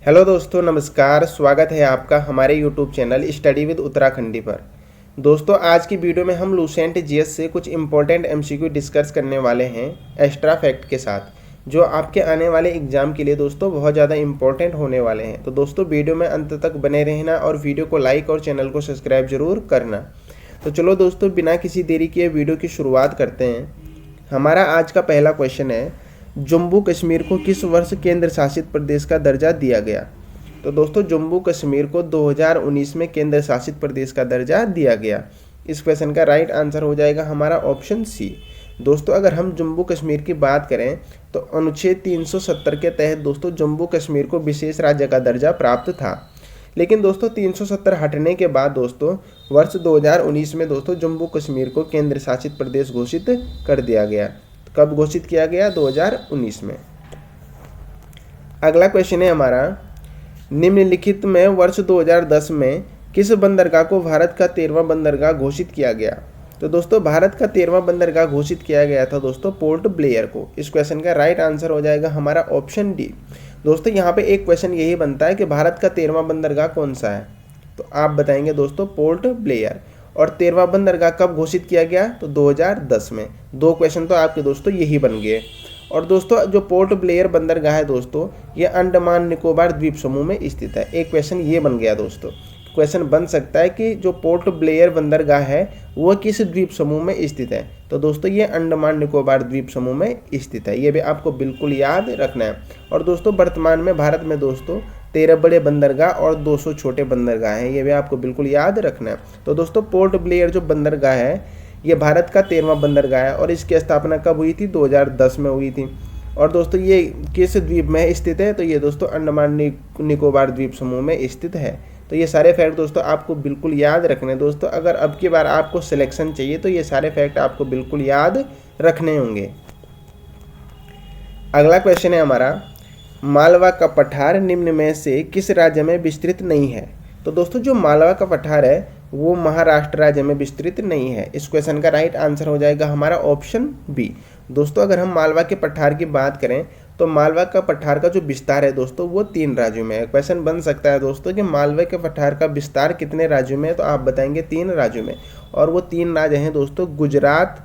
Hello दोस्तों, नमस्कार। स्वागत है आपका हमारे YouTube channel study with Uttarakhandi पर। दोस्तों, आज की वीडियो में हम लूसेंट जीएस से कुछ इंपॉर्टेंट एमसीक्यू डिस्कस करने वाले हैं एक्स्ट्रा फैक्ट के साथ, जो आपके आने वाले एग्जाम के लिए दोस्तों बहुत ज़्यादा इंपॉर्टेंट होने वाले हैं। तो दोस्तों, वीडियो में अंत तक बने रहना और वीडियो को लाइक और चैनल को सब्सक्राइब जरूर करना। तो चलो दोस्तों, बिना किसी देरी के वीडियो की शुरुआत करते हैं। हमारा आज का पहला क्वेश्चन है, जम्मू कश्मीर को किस वर्ष केंद्र शासित प्रदेश का दर्जा दिया गया? तो दोस्तों, जम्मू कश्मीर को 2019 में केंद्र शासित प्रदेश का दर्जा दिया गया। इस क्वेश्चन का राइट आंसर हो जाएगा हमारा ऑप्शन सी। दोस्तों, अगर हम जम्मू कश्मीर की बात करें तो अनुच्छेद 370 के तहत दोस्तों जम्मू कश्मीर को विशेष राज्य का दर्जा प्राप्त था। लेकिन दोस्तों 370 हटने के बाद दोस्तों वर्ष 2019 में दोस्तों जम्मू कश्मीर को केंद्र शासित प्रदेश घोषित कर दिया गया। कब घोषित किया गया? 2019 में। अगला क्वेश्चन है हमारा, निम्नलिखित में वर्ष 2010 में किस बंदरगाह को भारत का 13वां बंदरगाह घोषित किया गया? तो दोस्तों भारत का 13वां बंदरगाह घोषित किया गया था दोस्तों पोर्ट ब्लेयर को। इस क्वेश्चन का राइट आंसर हो जाएगा हमारा ऑप्शन डी। दोस्तों यहाँ पे एक क्वेश्चन यही बनता है कि भारत का 13वां बंदरगाह कौन सा है, तो आप बताएंगे दोस्तों पोर्ट ब्लेयर। और 13वां बंदरगाह कब घोषित किया गया? तो 2010 में। दो क्वेश्चन तो आपके दोस्तों यही बन गए। और दोस्तों जो पोर्ट ब्लेयर बंदरगाह है दोस्तों, ये अंडमान निकोबार द्वीप समूह में स्थित है। एक क्वेश्चन ये बन गया दोस्तों। क्वेश्चन बन सकता है कि जो पोर्ट ब्लेयर बंदरगाह है वो किस द्वीप समूह में स्थित है? तो दोस्तों ये अंडमान निकोबार द्वीप समूह में स्थित है। ये भी आपको बिल्कुल याद रखना है। और दोस्तों वर्तमान में भारत में दोस्तों 13 बड़े बंदरगाह और 200 छोटे बंदरगाह हैं। ये भी आपको बिल्कुल याद रखना है। तो दोस्तों पोर्ट ब्लेयर जो बंदरगाह है ये भारत का 13वां बंदरगाह है और इसकी स्थापना कब हुई थी? 2010 में हुई थी। और दोस्तों ये किस द्वीप में स्थित है? तो ये दोस्तों अंडमान निकोबार द्वीप समूह में स्थित है। तो ये सारे फैक्ट दोस्तों आपको बिल्कुल याद रखने हैं। दोस्तों अगर अब की बार आपको सिलेक्शन चाहिए तो ये सारे फैक्ट आपको बिल्कुल याद रखने होंगे। अगला क्वेश्चन है हमारा, मालवा का पठार निम्न में से किस राज्य में विस्तृत नहीं है? तो दोस्तों जो मालवा का पठार है वो महाराष्ट्र राज्य में विस्तृत नहीं है। इस क्वेश्चन का राइट आंसर हो जाएगा हमारा ऑप्शन बी। दोस्तों अगर हम मालवा के पठार की बात करें तो मालवा का पठार का जो विस्तार है दोस्तों वो 3 राज्यों में है। क्वेश्चन बन सकता है दोस्तों कि मालवा के पठार का विस्तार कितने राज्यों में है, तो आप बताएंगे 3 राज्यों में। और वो 3 राज्य हैं दोस्तों गुजरात,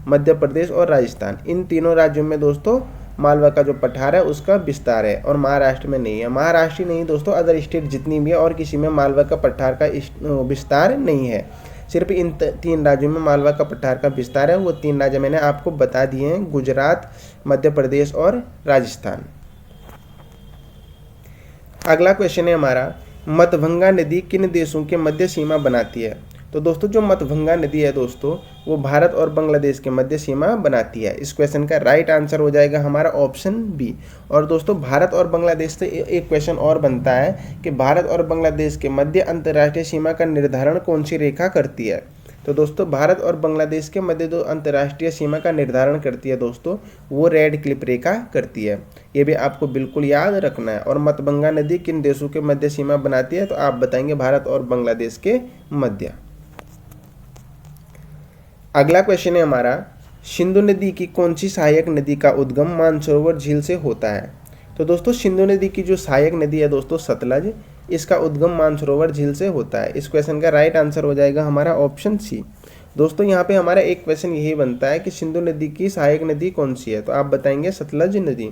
मध्य प्रदेश और राजस्थान। इन तीनों राज्यों में दोस्तों मालवा का जो पठार है उसका विस्तार है और महाराष्ट्र में नहीं है। महाराष्ट्र ही नहीं दोस्तों, अदर स्टेट जितनी भी है और किसी में मालवा का पठार का विस्तार नहीं है। सिर्फ इन 3 राज्यों में मालवा का पठार का विस्तार है। वो 3 राज्य मैंने आपको बता दिए हैं, गुजरात, मध्य प्रदेश और राजस्थान। अगला क्वेश्चन है हमारा, मतभंगा नदी किन देशों के मध्य सीमा बनाती है? तो दोस्तों जो मतभंगा नदी है दोस्तों वो भारत और बांग्लादेश के मध्य सीमा बनाती है। इस क्वेश्चन का राइट आंसर हो जाएगा हमारा ऑप्शन बी। और दोस्तों भारत और बांग्लादेश से एक क्वेश्चन और बनता है कि भारत और बांग्लादेश के मध्य अंतर्राष्ट्रीय सीमा का निर्धारण कौन सी रेखा करती है? तो दोस्तों भारत और बांग्लादेश के मध्य जो अंतर्राष्ट्रीय सीमा का निर्धारण करती है दोस्तों वो रेड क्लिप रेखा करती है। ये भी आपको बिल्कुल याद रखना है। और मतभंगा नदी किन देशों के मध्य सीमा बनाती है? तो आप बताएंगे भारत और बांग्लादेश के मध्य। अगला क्वेश्चन है हमारा, सिंधु नदी की कौन सी सहायक नदी का उद्गम मानसरोवर झील से होता है? तो दोस्तों सिंधु नदी की जो सहायक नदी है दोस्तों सतलज, इसका उद्गम मानसरोवर झील से होता है। इस क्वेश्चन का राइट आंसर हो जाएगा हमारा ऑप्शन सी। दोस्तों यहाँ पे हमारा एक क्वेश्चन यही बनता है कि सिंधु नदी की सहायक नदी कौन सी है? तो आप बताएंगे सतलज नदी।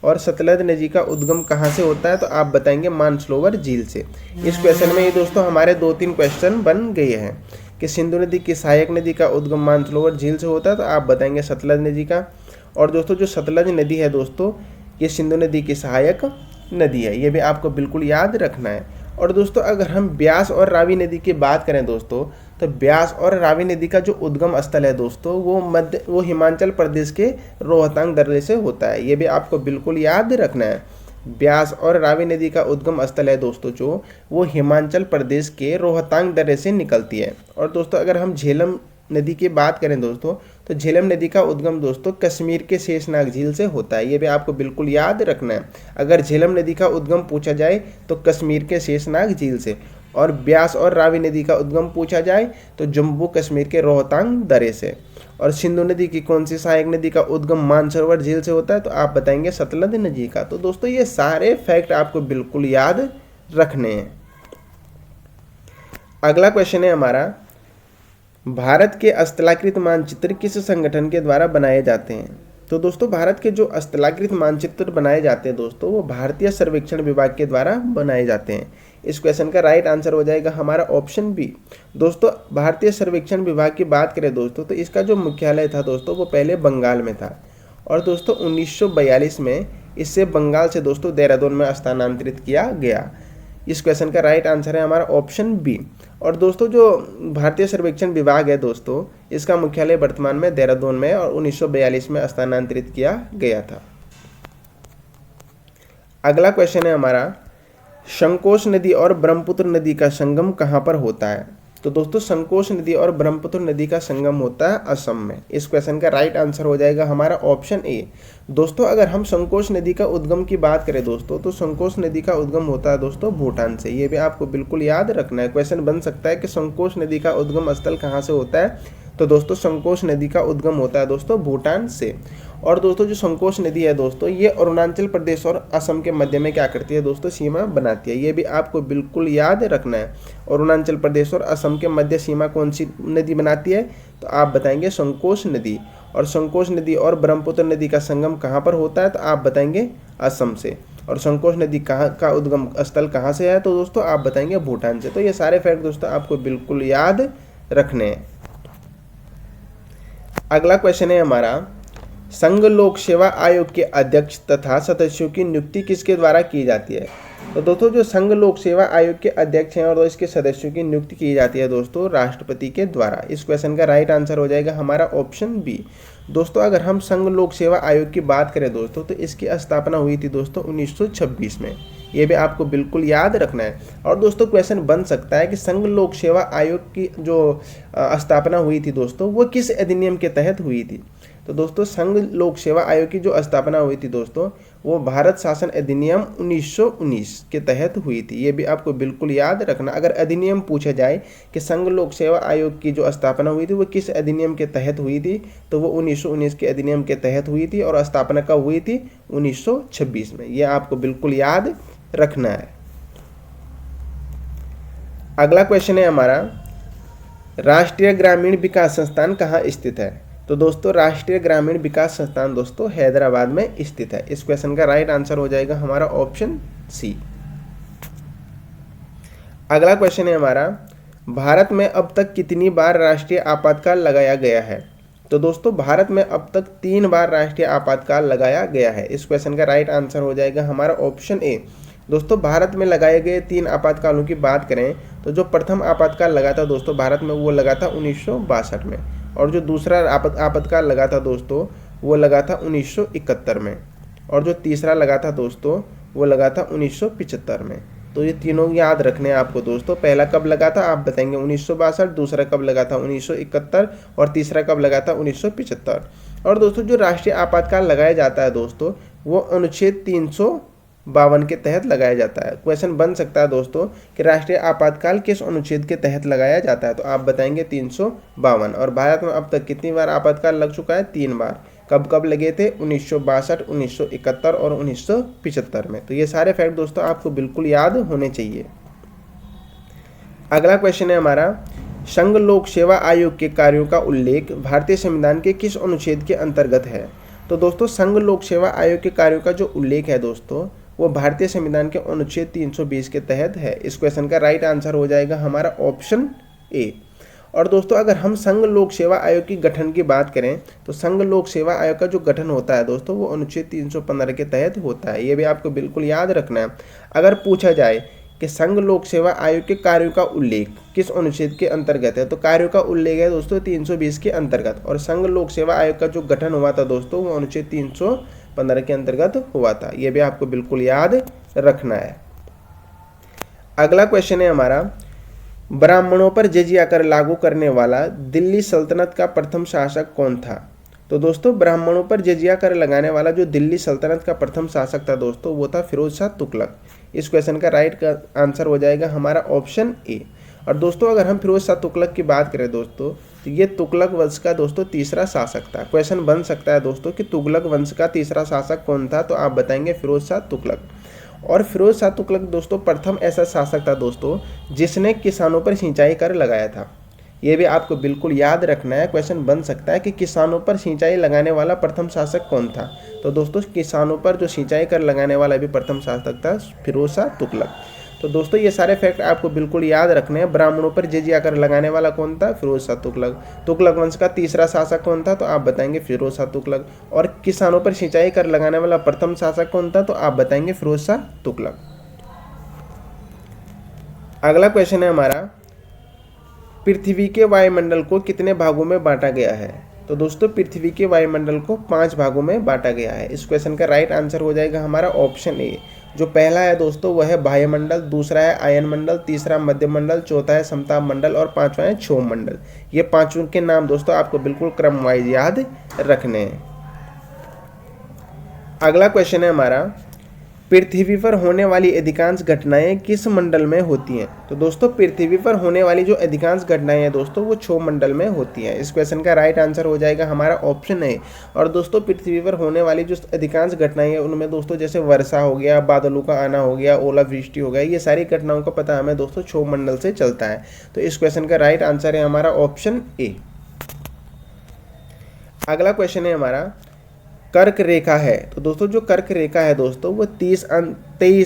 और सतलज नदी का उद्गम कहाँ से होता है? तो आप बताएंगे मानसरोवर झील से। इस क्वेश्चन में ये दोस्तों हमारे 2-3 क्वेश्चन बन गए हैं कि सिंधु नदी की सहायक नदी का उद्गम मानसरोवर झील से होता है, तो आप बताएंगे सतलज नदी का। और दोस्तों जो सतलज नदी है दोस्तों ये सिंधु नदी की सहायक नदी है। ये भी आपको बिल्कुल याद रखना है। और दोस्तों अगर हम ब्यास और रावी नदी की बात करें दोस्तों, तो ब्यास और रावी नदी का जो उद्गम स्थल है दोस्तों वो हिमाचल प्रदेश के रोहतांग दर्रे से होता है। ये भी आपको बिल्कुल याद रखना है। ब्यास और रावी नदी का उद्गम स्थल है दोस्तों जो वो हिमाचल प्रदेश के रोहतांग दर्रे से निकलती है। और दोस्तों अगर हम झेलम नदी की बात करें दोस्तों, तो झेलम नदी का उद्गम दोस्तों कश्मीर के शेषनाग झील से होता है। ये भी आपको बिल्कुल याद रखना है। अगर झेलम नदी का उद्गम पूछा जाए तो कश्मीर के शेषनाग झील से। और ब्यास और रावी नदी का उद्गम पूछा जाए तो जम्मू कश्मीर के रोहतांग दर्रे से। और सिंधु नदी की कौन सी सहायक नदी का उद्गम मानसरोवर झील से होता है, तो आप बताएंगे सतलज नदी का। तो दोस्तों ये सारे फैक्ट आपको बिल्कुल याद रखने हैं। अगला क्वेश्चन है हमारा, भारत के स्थलाकृत मानचित्र किस संगठन के द्वारा बनाए जाते हैं। तो दोस्तों भारत के जो स्थलाकृत मानचित्र बनाए जाते हैं दोस्तों, वो भारतीय सर्वेक्षण विभाग के द्वारा बनाए जाते हैं। इस क्वेश्चन का राइट आंसर हो जाएगा हमारा ऑप्शन बी। दोस्तों भारतीय सर्वेक्षण विभाग की बात करें दोस्तों, तो इसका जो मुख्यालय था दोस्तों वो पहले बंगाल में था, और दोस्तों 1942 में इससे बंगाल से दोस्तों देहरादून में स्थानांतरित किया गया। इस क्वेश्चन का राइट आंसर है हमारा ऑप्शन बी। और दोस्तों जो भारतीय सर्वेक्षण विभाग है दोस्तों, इसका मुख्यालय वर्तमान में देहरादून में और 1942 में स्थानांतरित किया गया था। अगला क्वेश्चन है हमारा, संकोश नदी और ब्रह्मपुत्र नदी का संगम कहाँ पर होता है। तो दोस्तों संकोश नदी और ब्रह्मपुत्र नदी का संगम होता है असम में। इस क्वेश्चन का राइट आंसर हो जाएगा हमारा ऑप्शन ए। दोस्तों अगर हम संकोश नदी का उद्गम की बात करें दोस्तों, तो संकोश नदी का उद्गम होता है दोस्तों भूटान से। ये भी आपको बिल्कुल याद रखना है। क्वेश्चन बन सकता है कि संकोश नदी का उद्गम स्थल कहाँ से होता है, तो दोस्तों संकोश नदी का उद्गम होता है दोस्तों भूटान से। और दोस्तों जो संकोश नदी है दोस्तों, ये अरुणाचल प्रदेश और असम के मध्य में क्या करती है दोस्तों, सीमा बनाती है। ये भी आपको बिल्कुल याद रखना है। अरुणाचल प्रदेश और असम के मध्य सीमा कौन सी नदी बनाती है, तो आप बताएंगे संकोश नदी। और संकोश नदी और ब्रह्मपुत्र नदी का संगम कहाँ पर होता है, तो आप बताएंगे असम से। और संकोश नदी कहाँ का उद्गम स्थल कहाँ से है, तो दोस्तों आप बताएंगे भूटान से। तो ये सारे फैक्ट दोस्तों आपको बिल्कुल याद रखने हैं। अगला क्वेश्चन है हमारा, संघ लोक सेवा आयोग के अध्यक्ष तथा सदस्यों की नियुक्ति किसके द्वारा की जाती है। तो दोस्तों जो संघ लोक सेवा आयोग के अध्यक्ष हैं और इसके सदस्यों की नियुक्ति की जाती है दोस्तों राष्ट्रपति के द्वारा। इस क्वेश्चन का राइट आंसर हो जाएगा हमारा ऑप्शन बी। दोस्तों अगर हम संघ लोक सेवा आयोग की बात करें दोस्तों, तो इसकी स्थापना हुई थी दोस्तों 1926 में। ये भी आपको बिल्कुल याद रखना है। और दोस्तों क्वेश्चन बन सकता है कि संघ लोक सेवा आयोग की जो स्थापना हुई थी दोस्तों, वो किस अधिनियम के तहत हुई थी। तो दोस्तों संघ लोक सेवा आयोग की जो स्थापना हुई थी दोस्तों, वो भारत शासन अधिनियम 1919 के तहत हुई थी। ये भी आपको बिल्कुल याद रखना। अगर अधिनियम पूछा जाए कि संघ लोक सेवा आयोग की जो स्थापना हुई थी वो किस अधिनियम के तहत हुई थी, तो वो 1919 के अधिनियम के तहत हुई थी। और स्थापना कब हुई थी, 1926 में। ये आपको बिल्कुल याद रखना है। अगला क्वेश्चन है हमारा, राष्ट्रीय ग्रामीण विकास संस्थान कहाँ स्थित है। तो दोस्तों राष्ट्रीय ग्रामीण विकास संस्थान दोस्तों हैदराबाद में स्थित है। इस क्वेश्चन का राइट आंसर हो जाएगा हमारा ऑप्शन सी। अगला क्वेश्चन है हमारा, भारत में अब तक कितनी बार राष्ट्रीय आपातकाल लगाया गया है। तो दोस्तों भारत में अब तक 3 बार राष्ट्रीय आपातकाल लगाया गया है। इस क्वेश्चन का राइट आंसर हो जाएगा हमारा ऑप्शन ए। दोस्तों भारत में लगाए गए 3 आपातकालों की बात करें तो जो प्रथम आपातकाल लगा था दोस्तों भारत में, वो लगा था 1962 में। और जो दूसरा आपातकाल लगा था दोस्तों, वो लगा था 1971 में। और जो तीसरा लगा था दोस्तों, वो लगा था 1975 में। तो ये तीनों याद रखने हैं आपको दोस्तों। पहला कब लगा था आप बताएंगे 1962, दूसरा कब लगा था 1971, और तीसरा कब लगा था 1975। और दोस्तों जो राष्ट्रीय आपातकाल लगाया जाता है दोस्तों, वो अनुच्छेद 352 के तहत लगाया जाता है। क्वेश्चन बन सकता है दोस्तों कि राष्ट्रीय आपातकाल किस अनुच्छेद के तहत लगाया जाता है, तो आप बताएंगे 352। और भारत में अब तक कितनी बार आपातकाल लग चुका है, 3 बार। कब कब लगे थे, 1962, 1971 और 1975 में। तो ये सारे फैक्ट दोस्तों आपको बिल्कुल याद होने चाहिए। अगला क्वेश्चन है हमारा, संघ लोक सेवा आयोग के कार्यों का उल्लेख भारतीय संविधान के किस अनुच्छेद के अंतर्गत है। तो दोस्तों संघ लोक सेवा आयोग के कार्यों का जो उल्लेख है दोस्तों, वो भारतीय संविधान के अनुच्छेद 320 के तहत है। इस क्वेश्चन का राइट आंसर हो जाएगा हमारा ऑप्शन ए। और दोस्तों अगर हम संघ लोक सेवा आयोग की गठन की बात करें, तो संघ लोक सेवा आयोग का जो गठन होता है दोस्तों, वो अनुच्छेद 315 के तहत होता है। ये भी आपको बिल्कुल याद रखना है। अगर पूछा जाए कि संघ लोक सेवा आयोग के कार्यों का उल्लेख किस अनुच्छेद के अंतर्गत है, तो कार्यों का उल्लेख है दोस्तों 320 के अंतर्गत। और संघ लोक सेवा आयोग का जो गठन हुआ था दोस्तों, वो अनुच्छेद 315 के अंतर्गत हुआ था। ये भी आपको बिल्कुल याद रखना है। अगला क्वेश्चन है हमारा, ब्राह्मणों पर जजिया कर लागू करने वाला दिल्ली सल्तनत का प्रथम शासक कौन था। तो दोस्तों ब्राह्मणों पर जजिया कर लगाने वाला जो दिल्ली सल्तनत का प्रथम शासक था दोस्तों, वो था फिरोज शाह तुगलक। इस क्वेश्चन का राइट का आंसर हो जाएगा हमारा ऑप्शन ए। और दोस्तों अगर हम फिरोज शाह तुगलक की बात करें दोस्तों, तो ये तुगलक वंश का दोस्तों तीसरा शासक था। क्वेश्चन बन सकता है दोस्तों कि तुगलक वंश का तीसरा शासक कौन था, तो आप बताएंगे फिरोज शाह तुगलक। और फिरोज शाह तुगलक दोस्तों प्रथम ऐसा शासक था दोस्तों जिसने किसानों पर सिंचाई कर लगाया था। ये भी आपको बिल्कुल याद रखना है, क्वेश्चन बन सकता है कि किसानों पर सिंचाई लगाने वाला प्रथम शासक कौन था। तो दोस्तों किसानों पर जो सिंचाई कर लगाने वाला भी प्रथम शासक था फिरोज शाह तुगलक। तो दोस्तों ये सारे फैक्ट आपको बिल्कुल याद रखने हैं। ब्राह्मणों पर जिजिया कर लगाने वाला कौन था, फिरोज शाह तुगलक। तुगलक वंश का तीसरा शासक कौन था, तो आप बताएंगे फिरोज शाह तुगलक। और किसानों पर सिंचाई कर लगाने वाला प्रथम शासक कौन था, तो आप बताएंगे फिरोज शाह तुगलक। अगला क्वेश्चन है हमारा, पृथ्वी के वायुमंडल को कितने भागों में बांटा गया है। तो दोस्तों पृथ्वी के वायुमंडल को 5 भागों में बांटा गया है। इस क्वेश्चन का राइट आंसर हो जाएगा हमारा ऑप्शन ए। जो पहला है दोस्तों वह है बाह्यमंडल, दूसरा है आयन मंडल, तीसरा मध्य मंडल, चौथा है समताप मंडल और पांचवा है क्षोभ मंडल। ये पांचों के नाम दोस्तों आपको बिल्कुल क्रम वाइज याद रखने हैं। अगला क्वेश्चन है हमारा, पृथ्वी पर होने वाली अधिकांश घटनाएं किस मंडल में होती हैं। तो दोस्तों पृथ्वी पर होने वाली जो अधिकांश घटनाएं हैं दोस्तों वो क्षोभ मंडल में होती हैं। इस क्वेश्चन का राइट आंसर हो जाएगा हमारा ऑप्शन ए। और दोस्तों पृथ्वी पर होने वाली जो अधिकांश घटनाएं हैं उनमें दोस्तों जैसे वर्षा हो गया, बादलों का आना हो गया, ओलावृष्टि हो गया, ये सारी घटनाओं का पता हमें दोस्तों क्षोभ मंडल से चलता है। तो इस क्वेश्चन का राइट आंसर है हमारा ऑप्शन ए। अगला क्वेश्चन है हमारा, कर्क रेखा है। तो दोस्तों जो कर्क रेखा है दोस्तों वो 23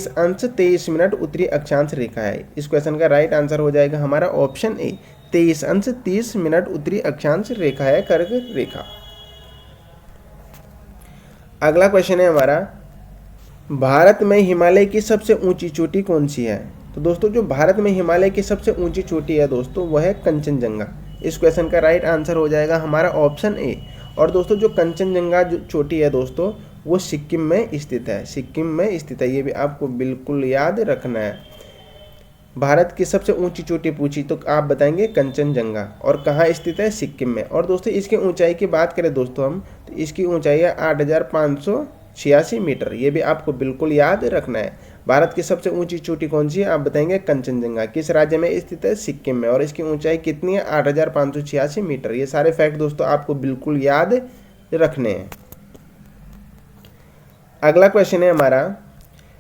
अंश 23 मिनट उत्तरी अक्षांश रेखा है। इस क्वेश्चन का राइट आंसर हो जाएगा हमारा ऑप्शन ए। 23 अंश 30 मिनट उत्तरी अक्षांश रेखा है कर्क रेखा। अगला क्वेश्चन है हमारा, भारत में हिमालय की सबसे ऊंची चोटी कौन सी है। तो दोस्तों जो भारत में हिमालय की सबसे ऊंची चोटी है दोस्तों वह है कंचनजंगा। इस क्वेश्चन का राइट आंसर हो जाएगा हमारा ऑप्शन ए। और दोस्तों जो कंचनजंगा जो चोटी है दोस्तों वो सिक्किम में स्थित है, सिक्किम में स्थित है। ये भी आपको बिल्कुल याद रखना है। भारत की सबसे ऊंची चोटी पूछी तो आप बताएंगे कंचनजंगा। और कहाँ स्थित है, सिक्किम में। और दोस्तों इसकी ऊंचाई की बात करें दोस्तों हम, तो इसकी ऊंचाई है 8,586 मीटर। ये भी आपको बिल्कुल याद रखना है। भारत की सबसे ऊंची चोटी कौन सी है, आप बताएंगे कंचनजंगा। किस राज्य में स्थित है, सिक्किम में। और इसकी ऊंचाई कितनी है, 8,586 मीटर। ये सारे फैक्ट दोस्तों आपको बिल्कुल याद रखने हैं। अगला क्वेश्चन है हमारा,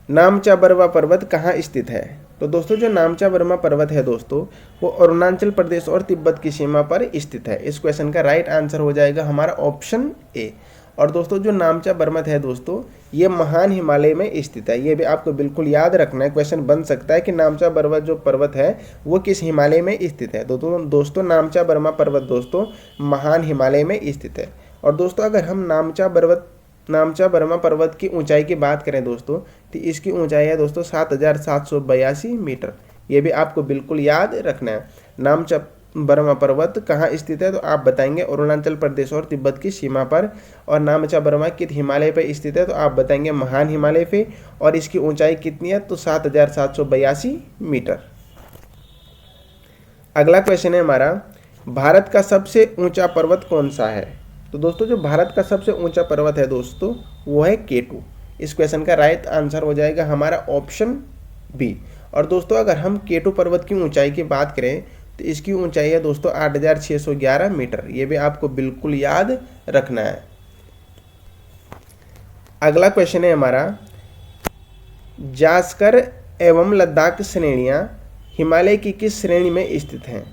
नामचा बरवा पर्वत कहाँ स्थित है। तो दोस्तों जो नामचा बरमा पर्वत है दोस्तों वो अरुणाचल प्रदेश और तिब्बत की सीमा पर स्थित है। इस क्वेश्चन का राइट आंसर हो जाएगा हमारा ऑप्शन ए। और दोस्तों जो नामचा पर्वत है दोस्तों ये महान हिमालय में स्थित है। ये भी आपको बिल्कुल याद रखना है। क्वेश्चन बन सकता है कि नामचा बरमा जो पर्वत है वो किस हिमालय में स्थित है। दोस्तों नामचा बरमा पर्वत दोस्तों महान हिमालय में स्थित है। और दोस्तों अगर हम नामचा बरमा पर्वत की ऊंचाई की बात करें दोस्तों तो इसकी ऊंचाई है दोस्तों 7,782 मीटर। ये भी आपको बिल्कुल याद रखना है। नामचा बरमा पर्वत कहाँ स्थित है, तो आप बताएंगे अरुणाचल प्रदेश और तिब्बत की सीमा पर। और नामचा बरमा किस हिमालय पर स्थित है, तो आप बताएंगे महान हिमालय पे। और इसकी ऊंचाई कितनी है, तो 7,782 मीटर। अगला क्वेश्चन है हमारा, भारत का सबसे ऊंचा पर्वत कौन सा है। तो दोस्तों जो भारत का सबसे ऊंचा पर्वत है दोस्तों वो है K2। इस क्वेश्चन का राइट आंसर हो जाएगा हमारा ऑप्शन बी। और दोस्तों अगर हम K2 पर्वत की ऊंचाई की बात करें तो इसकी ऊंचाई है दोस्तों 8,611 मीटर। ये भी आपको बिल्कुल याद रखना है। अगला क्वेश्चन है हमारा, जास्कर एवं लद्दाख श्रेणियां हिमालय की किस श्रेणी में स्थित हैं।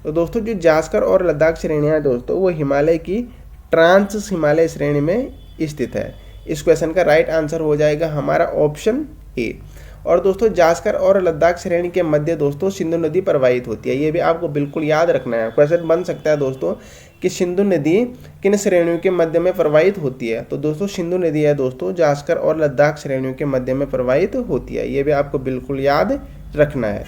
तो दोस्तों जो जास्कर और लद्दाख श्रेणियां दोस्तों वो हिमालय की ट्रांस हिमालय श्रेणी में स्थित है। इस क्वेश्चन का राइट आंसर हो जाएगा हमारा ऑप्शन ए। और दोस्तों जास्कर और लद्दाख श्रेणी के मध्य दोस्तों सिंधु नदी प्रवाहित होती है। ये भी आपको बिल्कुल याद रखना है। क्वेश्चन बन सकता है दोस्तों कि सिंधु नदी किन श्रेणियों के मध्य में प्रवाहित होती है। तो दोस्तों सिंधु नदी है दोस्तों जास्कर और लद्दाख श्रेणियों के मध्य में प्रवाहित होती है। ये भी आपको बिल्कुल याद रखना है।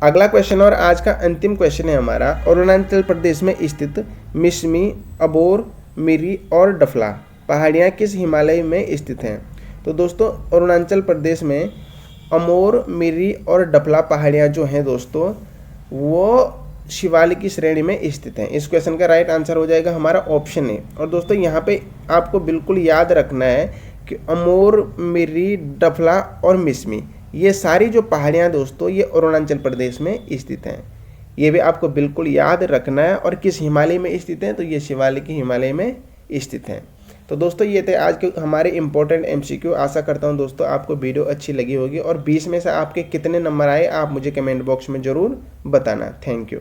अगला क्वेश्चन और आज का अंतिम क्वेश्चन है हमारा, अरुणाचल प्रदेश में स्थित मिसमी, अबोर, मिरी और डफला पहाड़ियाँ किस हिमालय में स्थित हैं। तो दोस्तों अरुणाचल प्रदेश में अमोर, मिरी और डफला पहाड़ियाँ जो हैं दोस्तों वो शिवालिक की श्रेणी में स्थित हैं। इस क्वेश्चन का राइट आंसर हो जाएगा हमारा ऑप्शन ए। और दोस्तों यहाँ पे आपको बिल्कुल याद रखना है अमोर, मिरी, डफला और मिसमी, ये सारी जो पहाड़ियाँ दोस्तों ये अरुणाचल प्रदेश में स्थित हैं। ये भी आपको बिल्कुल याद रखना है। और किस हिमालय में स्थित हैं, तो ये शिवालिक हिमालय में स्थित हैं। तो दोस्तों ये थे आज के हमारे इंपॉर्टेंट MCQ। आशा करता हूँ दोस्तों आपको वीडियो अच्छी लगी होगी और 20 में से आपके कितने नंबर आए आप मुझे कमेंट बॉक्स में ज़रूर बताना। Thank you.